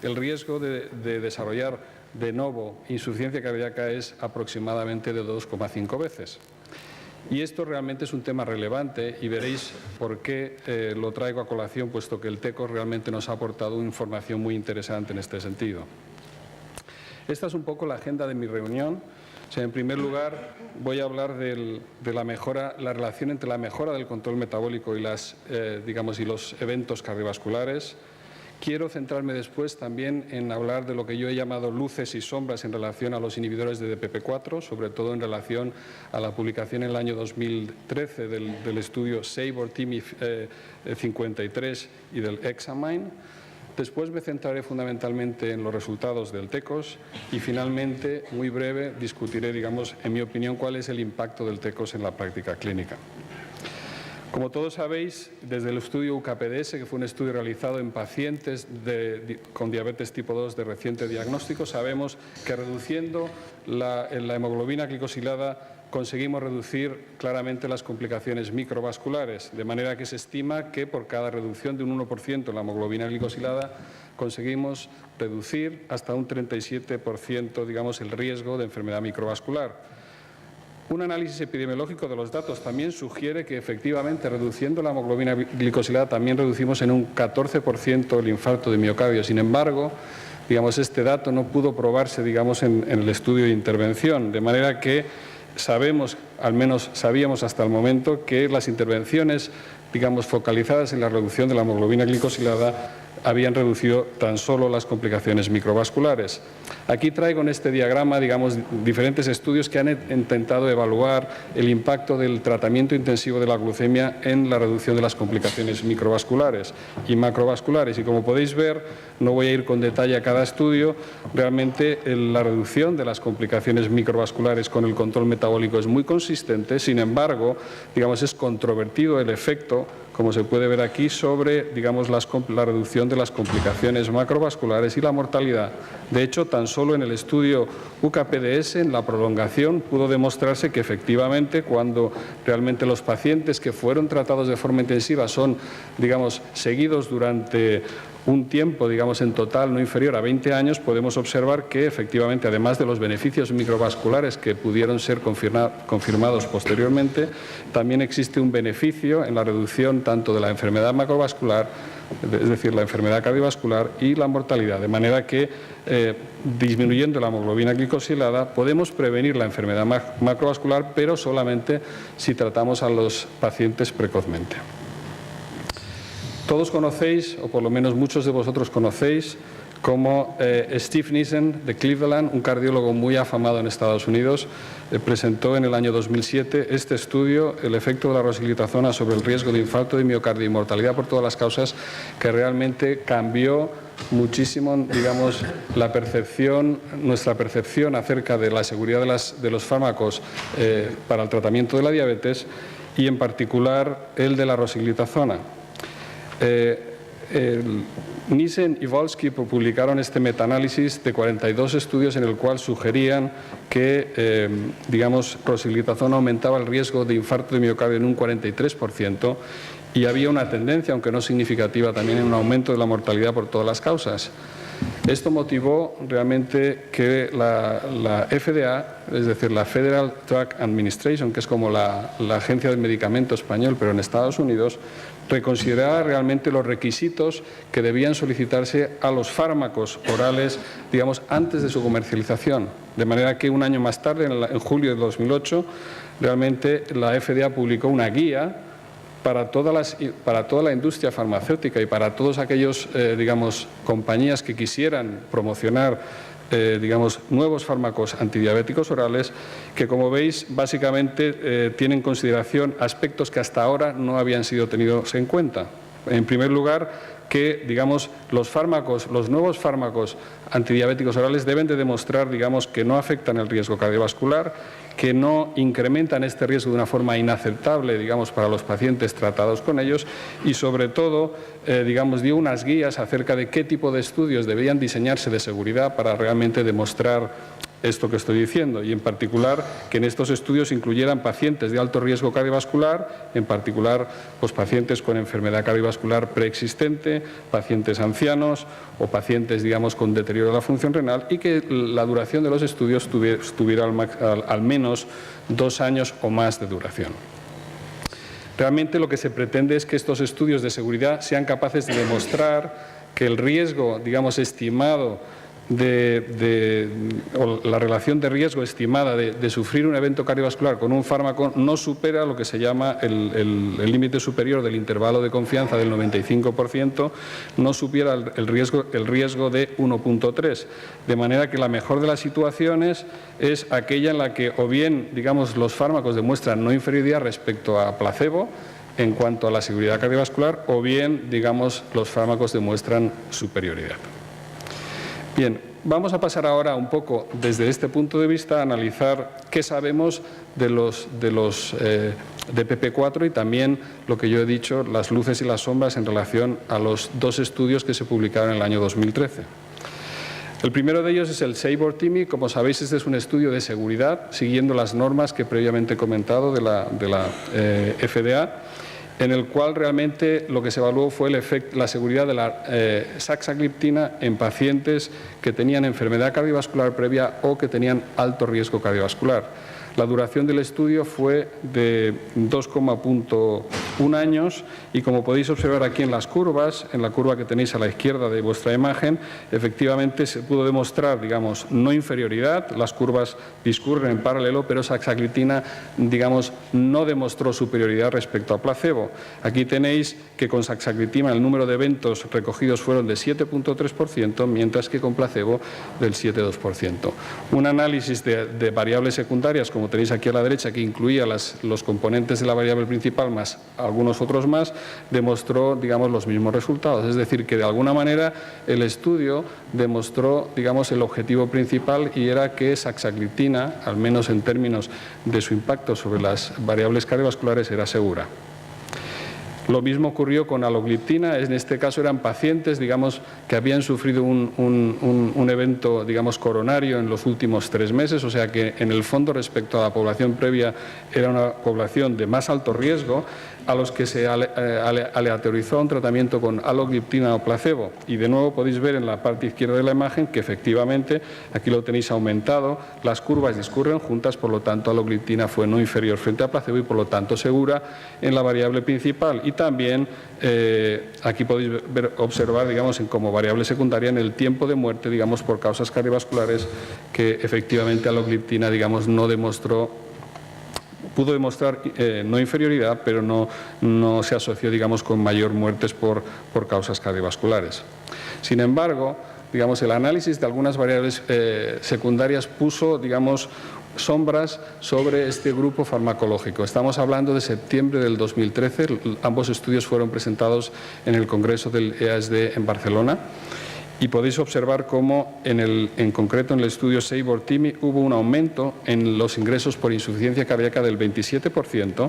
el riesgo de desarrollar de nuevo insuficiencia cardíaca es aproximadamente de 2,5 veces. Y esto realmente es un tema relevante y veréis por qué lo traigo a colación, puesto que el TECOS realmente nos ha aportado información muy interesante en este sentido. Esta es un poco la agenda de mi reunión. O sea, en primer lugar, voy a hablar de la relación entre la mejora del control metabólico y, y los eventos cardiovasculares. Quiero centrarme después también en hablar de lo que yo he llamado luces y sombras en relación a los inhibidores de DPP-4, sobre todo en relación a la publicación en el año 2013 del estudio SABOR-TIMI53 y del Examine. Después me centraré fundamentalmente en los resultados del TECOS y finalmente, muy breve, discutiré, en mi opinión, cuál es el impacto del TECOS en la práctica clínica. Como todos sabéis, desde el estudio UKPDS, que fue un estudio realizado en pacientes con diabetes tipo 2 de reciente diagnóstico, sabemos que reduciendo la hemoglobina glicosilada conseguimos reducir claramente las complicaciones microvasculares, de manera que se estima que por cada reducción de un 1% en la hemoglobina glicosilada conseguimos reducir hasta un 37%, el riesgo de enfermedad microvascular. Un análisis epidemiológico de los datos también sugiere que efectivamente reduciendo la hemoglobina glicosilada también reducimos en un 14% el infarto de miocardio. Sin embargo, este dato no pudo probarse en el estudio de intervención, de manera que sabemos, al menos sabíamos hasta el momento, que las intervenciones focalizadas en la reducción de la hemoglobina glicosilada habían reducido tan solo las complicaciones microvasculares. Aquí traigo en este diagrama, diferentes estudios que han intentado evaluar el impacto del tratamiento intensivo de la glucemia en la reducción de las complicaciones microvasculares y macrovasculares. Y como podéis ver, no voy a ir con detalle a cada estudio, realmente la reducción de las complicaciones microvasculares con el control metabólico es muy consistente. Sin embargo, es controvertido el efecto, como se puede ver aquí, sobre la reducción de las complicaciones macrovasculares y la mortalidad. De hecho, tan solo en el estudio UKPDS, en la prolongación, pudo demostrarse que efectivamente cuando realmente los pacientes que fueron tratados de forma intensiva son, seguidos durante un tiempo, en total no inferior a 20 años, podemos observar que efectivamente, además de los beneficios microvasculares que pudieron ser confirmados posteriormente, también existe un beneficio en la reducción tanto de la enfermedad macrovascular, es decir, la enfermedad cardiovascular y la mortalidad, de manera que disminuyendo la hemoglobina glicosilada podemos prevenir la enfermedad macrovascular, pero solamente si tratamos a los pacientes precozmente. Todos conocéis, o por lo menos muchos de vosotros conocéis, como Steve Nissen de Cleveland, un cardiólogo muy afamado en Estados Unidos, presentó en el año 2007 este estudio, el efecto de la rosiglitazona sobre el riesgo de infarto de miocardio y mortalidad por todas las causas, que realmente cambió muchísimo, nuestra percepción acerca de la seguridad de los fármacos para el tratamiento de la diabetes y en particular el de la rosiglitazona. Nissen y Volsky publicaron este metaanálisis de 42 estudios en el cual sugerían que, rosiglitazona aumentaba el riesgo de infarto de miocardio en un 43% y había una tendencia, aunque no significativa, también en un aumento de la mortalidad por todas las causas. Esto motivó realmente que la FDA, es decir, la Federal Drug Administration, que es como la agencia del medicamento español, pero en Estados Unidos, reconsiderara realmente los requisitos que debían solicitarse a los fármacos orales, antes de su comercialización. De manera que un año más tarde, en julio de 2008, realmente la FDA publicó una guía para toda la industria farmacéutica y para todos aquellos, compañías que quisieran promocionar, nuevos fármacos antidiabéticos orales, que, como veis, básicamente tienen en consideración aspectos que hasta ahora no habían sido tenidos en cuenta. En primer lugar, que, los nuevos fármacos antidiabéticos orales deben de demostrar, que no afectan el riesgo cardiovascular, que no incrementan este riesgo de una forma inaceptable, para los pacientes tratados con ellos y, sobre todo, dio unas guías acerca de qué tipo de estudios debían diseñarse de seguridad para realmente demostrar esto que estoy diciendo, y en particular que en estos estudios incluyeran pacientes de alto riesgo cardiovascular, en particular pues, pacientes con enfermedad cardiovascular preexistente, pacientes ancianos o pacientes, digamos, con deterioro de la función renal, y que la duración de los estudios tuviera al menos 2 años o más de duración. Realmente lo que se pretende es que estos estudios de seguridad sean capaces de demostrar que el riesgo, digamos, estimado o la relación de riesgo estimada de sufrir un evento cardiovascular con un fármaco no supera lo que se llama el límite superior del intervalo de confianza del 95%, no supiera el riesgo de 1.3. De manera que la mejor de las situaciones es aquella en la que o bien, digamos, los fármacos demuestran no inferioridad respecto a placebo en cuanto a la seguridad cardiovascular, o bien, digamos, los fármacos demuestran superioridad. Bien, vamos a pasar ahora un poco desde este punto de vista a analizar qué sabemos de PP4 y también lo que yo he dicho, las luces y las sombras en relación a los 2 estudios que se publicaron en el año 2013. El primero de ellos es el SABOR-TIMI. Como sabéis, este es un estudio de seguridad siguiendo las normas que previamente he comentado de la FDA, en el cual realmente lo que se evaluó fue la seguridad de la saxagliptina en pacientes que tenían enfermedad cardiovascular previa o que tenían alto riesgo cardiovascular. La duración del estudio fue de 2,1 años y, como podéis observar aquí en las curvas, en la curva que tenéis a la izquierda de vuestra imagen, efectivamente se pudo demostrar, digamos, no inferioridad. Las curvas discurren en paralelo, pero saxagliptina, digamos, no demostró superioridad respecto a placebo. Aquí tenéis que con saxagliptina el número de eventos recogidos fueron de 7,3%, mientras que con placebo del 7,2%. Un análisis de variables secundarias, como tenéis aquí a la derecha, que incluía los componentes de la variable principal más algunos otros más, demostró, digamos, los mismos resultados. Es decir, que de alguna manera el estudio demostró, digamos, el objetivo principal, y era que saxagliptina, al menos en términos de su impacto sobre las variables cardiovasculares, era segura. Lo mismo ocurrió con alogliptina. En este caso eran pacientes, digamos, que habían sufrido un evento, digamos, coronario en los últimos 3 meses, o sea que en el fondo respecto a la población previa era una población de más alto riesgo, a los que se aleatorizó un tratamiento con alogliptina o placebo. Y de nuevo podéis ver en la parte izquierda de la imagen que efectivamente, aquí lo tenéis aumentado, las curvas discurren juntas, por lo tanto alogliptina fue no inferior frente a placebo y por lo tanto segura en la variable principal. Y también aquí podéis observar, digamos, como variable secundaria en el tiempo de muerte, digamos, por causas cardiovasculares, que efectivamente alogliptina, digamos, pudo demostrar no inferioridad, pero no se asoció, digamos, con mayor muertes por causas cardiovasculares. Sin embargo, digamos, el análisis de algunas variables secundarias puso, digamos, sombras sobre este grupo farmacológico. Estamos hablando de septiembre del 2013, ambos estudios fueron presentados en el Congreso del EASD en Barcelona. Y podéis observar cómo, en concreto en el estudio SABOR-TIMI, hubo un aumento en los ingresos por insuficiencia cardíaca del 27%,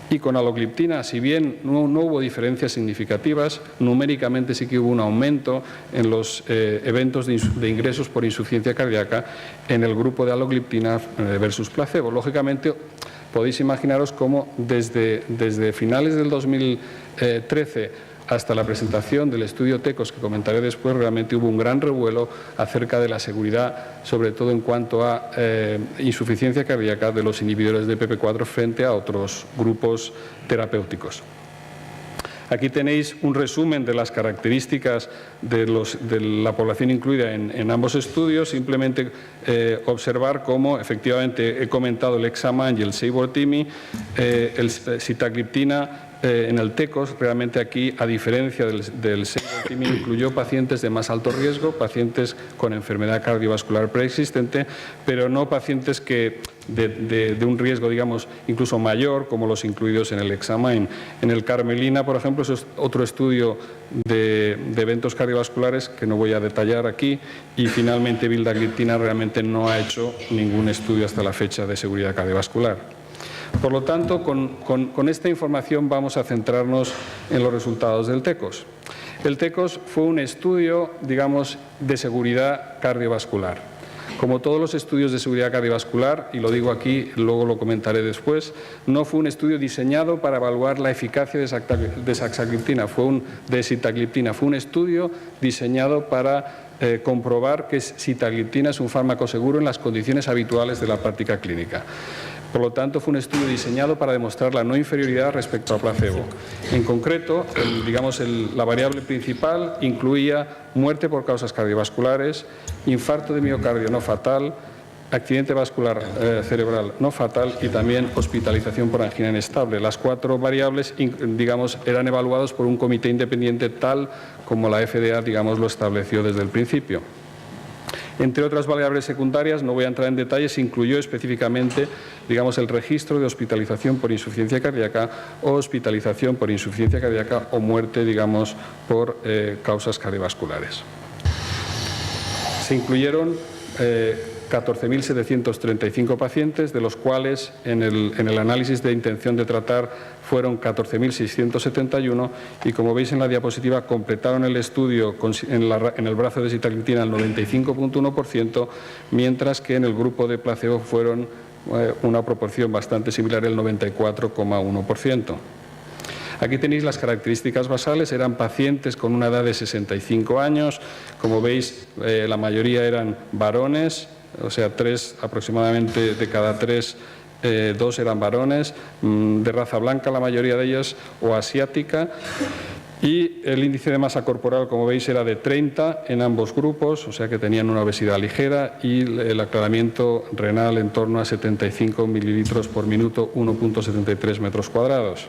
y con alogliptina, si bien no hubo diferencias significativas, numéricamente sí que hubo un aumento en los eventos de ingresos por insuficiencia cardíaca en el grupo de alogliptina versus placebo. Lógicamente, podéis imaginaros cómo desde finales del 2013 hasta la presentación del estudio TECOS, que comentaré después, realmente hubo un gran revuelo acerca de la seguridad, sobre todo en cuanto a insuficiencia cardíaca de los inhibidores de PP4 frente a otros grupos terapéuticos. Aquí tenéis un resumen de las características de la población incluida en ambos estudios. Simplemente observar cómo, efectivamente, he comentado el Hexaman y el SABOR-TIMI, el sitagliptina en el TECOS, realmente aquí, a diferencia del SABOR-TIMI, incluyó pacientes de más alto riesgo, pacientes con enfermedad cardiovascular preexistente, pero no pacientes de un riesgo, digamos, incluso mayor, como los incluidos en el Hexaman. En el Carmelina, por ejemplo, eso es otro estudio de eventos cardiovasculares que no voy a detallar aquí, y finalmente vildagliptina realmente no ha hecho ningún estudio hasta la fecha de seguridad cardiovascular. Por lo tanto, con esta información vamos a centrarnos en los resultados del TECOS. El TECOS fue un estudio, digamos, de seguridad cardiovascular. Como todos los estudios de seguridad cardiovascular, y lo digo aquí, luego lo comentaré después, no fue un estudio diseñado para evaluar la eficacia de sitagliptina, fue un estudio diseñado para comprobar que sitagliptina es un fármaco seguro en las condiciones habituales de la práctica clínica. Por lo tanto, fue un estudio diseñado para demostrar la no inferioridad respecto a placebo. En concreto, la variable principal incluía muerte por causas cardiovasculares, infarto de miocardio no fatal, accidente vascular cerebral no fatal y también hospitalización por angina inestable. Las 4 variables, eran evaluadas por un comité independiente tal como la FDA, lo estableció desde el principio. Entre otras variables secundarias, no voy a entrar en detalles, se incluyó específicamente, el registro de hospitalización por insuficiencia cardíaca o hospitalización por insuficiencia cardíaca o muerte, por causas cardiovasculares. Se incluyeron 14.735 pacientes, de los cuales en el análisis de intención de tratar fueron 14.671 y, como veis en la diapositiva, completaron el estudio en el brazo de sitagliptina al 95,1%, mientras que en el grupo de placebo fueron una proporción bastante similar, el 94,1%. Aquí tenéis las características basales, eran pacientes con una edad de 65 años, como veis la mayoría eran varones, o sea, aproximadamente de cada 3, 2 eran varones, de raza blanca la mayoría de ellas o asiática, y el índice de masa corporal, como veis, era de 30 en ambos grupos, o sea que tenían una obesidad ligera, y el aclaramiento renal en torno a 75 mililitros por minuto, 1,73 metros cuadrados.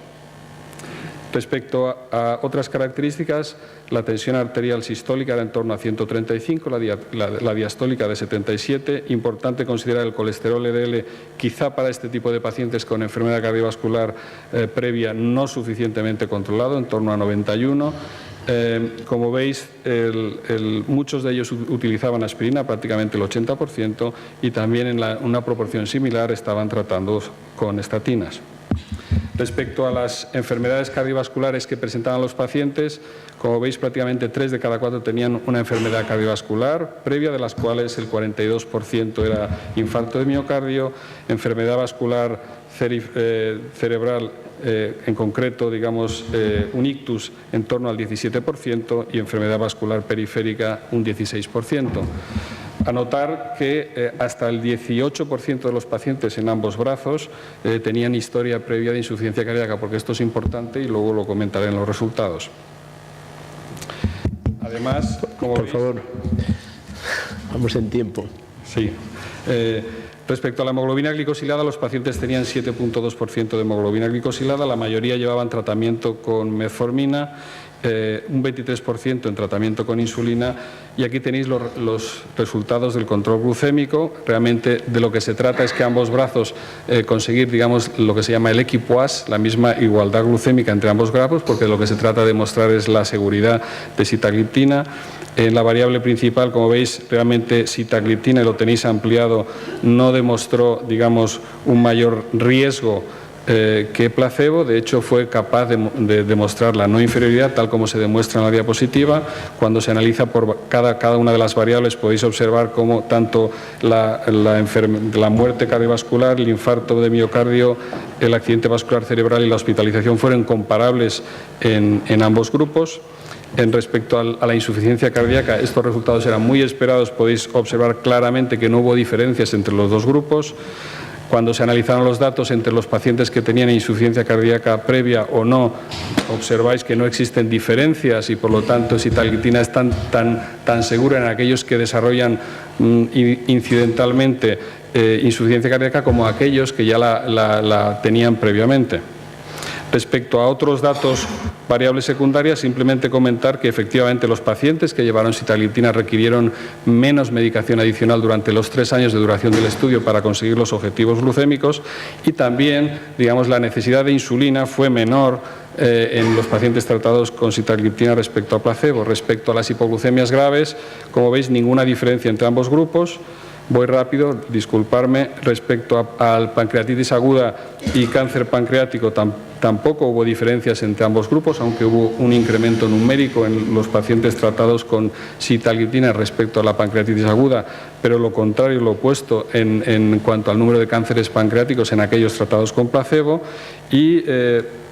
Respecto a otras características, la tensión arterial sistólica era en torno a 135, la diastólica de 77. Importante considerar el colesterol LDL, quizá para este tipo de pacientes con enfermedad cardiovascular previa no suficientemente controlado, en torno a 91. Como veis, muchos de ellos utilizaban aspirina, prácticamente el 80%, y también en una proporción similar estaban tratando con estatinas. Respecto a las enfermedades cardiovasculares que presentaban los pacientes, como veis, prácticamente 3 de cada 4 tenían una enfermedad cardiovascular previa, de las cuales el 42% era infarto de miocardio, enfermedad vascular cerebral, en concreto, un ictus en torno al 17% y enfermedad vascular periférica un 16%. Anotar que hasta el 18% de los pacientes en ambos brazos tenían historia previa de insuficiencia cardíaca, porque esto es importante y luego lo comentaré en los resultados. Además, como por veis, favor, vamos en tiempo. Sí. Respecto a la hemoglobina glicosilada, los pacientes tenían 7,2% de hemoglobina glicosilada, la mayoría llevaban tratamiento con metformina, un 23% en tratamiento con insulina, y aquí tenéis los resultados del control glucémico. Realmente de lo que se trata es que ambos brazos conseguir, lo que se llama el equipoise, la misma igualdad glucémica entre ambos brazos, porque lo que se trata de demostrar es la seguridad de sitagliptina. En la variable principal, como veis, realmente sitagliptina, y lo tenéis ampliado, no demostró, un mayor riesgo que placebo. De hecho, fue capaz de demostrar la no inferioridad, tal como se demuestra en la diapositiva. Cuando se analiza por cada una de las variables, podéis observar cómo tanto la muerte cardiovascular, el infarto de miocardio, el accidente vascular cerebral y la hospitalización fueron comparables en ambos grupos. En respecto a la insuficiencia cardíaca, estos resultados eran muy esperados. Podéis observar claramente que no hubo diferencias entre los dos grupos. Cuando se analizaron los datos entre los pacientes que tenían insuficiencia cardíaca previa o no, observáis que no existen diferencias y, por lo tanto, sitagliptina es tan segura en aquellos que desarrollan incidentalmente insuficiencia cardíaca como aquellos que ya la tenían previamente. Respecto a otros datos, variables secundarias, simplemente comentar que efectivamente los pacientes que llevaron sitagliptina requirieron menos medicación adicional durante los 3 años de duración del estudio para conseguir los objetivos glucémicos, y también, la necesidad de insulina fue menor en los pacientes tratados con sitagliptina respecto a placebo. Respecto a las hipoglucemias graves, como veis, ninguna diferencia entre ambos grupos. Voy rápido, disculparme. Respecto al pancreatitis aguda y cáncer pancreático, tampoco hubo diferencias entre ambos grupos, aunque hubo un incremento numérico en los pacientes tratados con sitagliptina respecto a la pancreatitis aguda, pero lo contrario, lo opuesto en cuanto al número de cánceres pancreáticos en aquellos tratados con placebo. Y,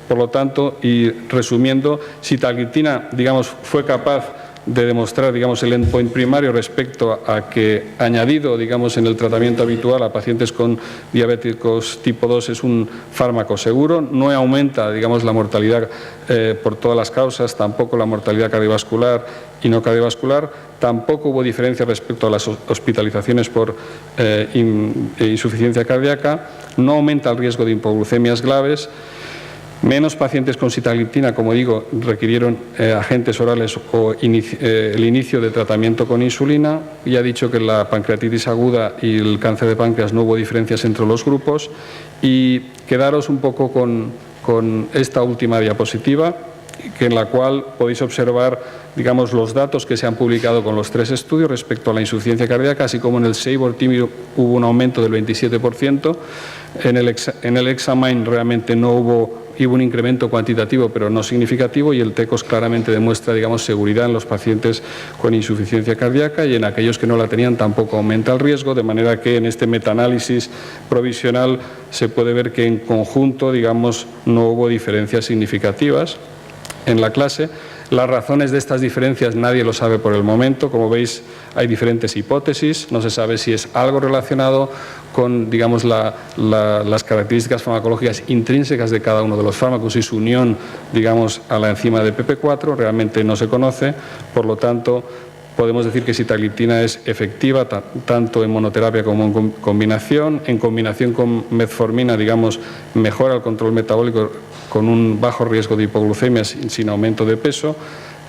por lo tanto, y resumiendo, sitagliptina, digamos, fue capaz de demostrar, digamos, el endpoint primario respecto a que, añadido, digamos, en el tratamiento habitual a pacientes con diabéticos tipo 2, es un fármaco seguro, no aumenta, digamos, la mortalidad por todas las causas, tampoco la mortalidad cardiovascular y no cardiovascular, tampoco hubo diferencia respecto a las hospitalizaciones por insuficiencia cardíaca, no aumenta el riesgo de hipoglucemias graves. Menos pacientes con sitagliptina, como digo, requirieron agentes orales o el inicio de tratamiento con insulina. Ya he dicho que en la pancreatitis aguda y el cáncer de páncreas no hubo diferencias entre los grupos. Y quedaros un poco con esta última diapositiva, en la cual podéis observar, digamos, los datos que se han publicado con los 3 estudios respecto a la insuficiencia cardíaca, así como en el SABRE-TIMI hubo un aumento del 27%. En el EXAMINE realmente no hubo un incremento cuantitativo, pero no significativo, y el TECOS claramente demuestra, digamos, seguridad en los pacientes con insuficiencia cardíaca, y en aquellos que no la tenían tampoco aumenta el riesgo, de manera que en este metaanálisis provisional se puede ver que en conjunto, digamos, no hubo diferencias significativas en la clase. Las razones de estas diferencias nadie lo sabe por el momento. Como veis, hay diferentes hipótesis. No se sabe si es algo relacionado con, digamos, las características farmacológicas intrínsecas de cada uno de los fármacos y su unión, digamos, a la enzima de PP4. Realmente no se conoce. Por lo tanto, podemos decir que sitagliptina es efectiva tanto en monoterapia como en combinación. En combinación con metformina, digamos, mejora el control metabólico con un bajo riesgo de hipoglucemia sin aumento de peso.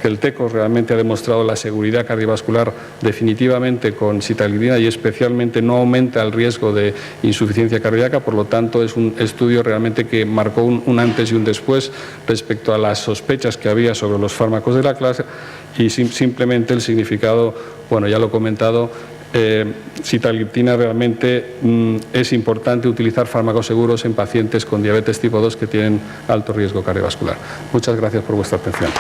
Que el TECOS realmente ha demostrado la seguridad cardiovascular definitivamente con sitagliptina y especialmente no aumenta el riesgo de insuficiencia cardíaca. Por lo tanto, es un estudio realmente que marcó un antes y un después respecto a las sospechas que había sobre los fármacos de la clase, y simplemente el significado, bueno, ya lo he comentado. Sitagliptina realmente es importante utilizar fármacos seguros en pacientes con diabetes tipo 2 que tienen alto riesgo cardiovascular. Muchas gracias por vuestra atención.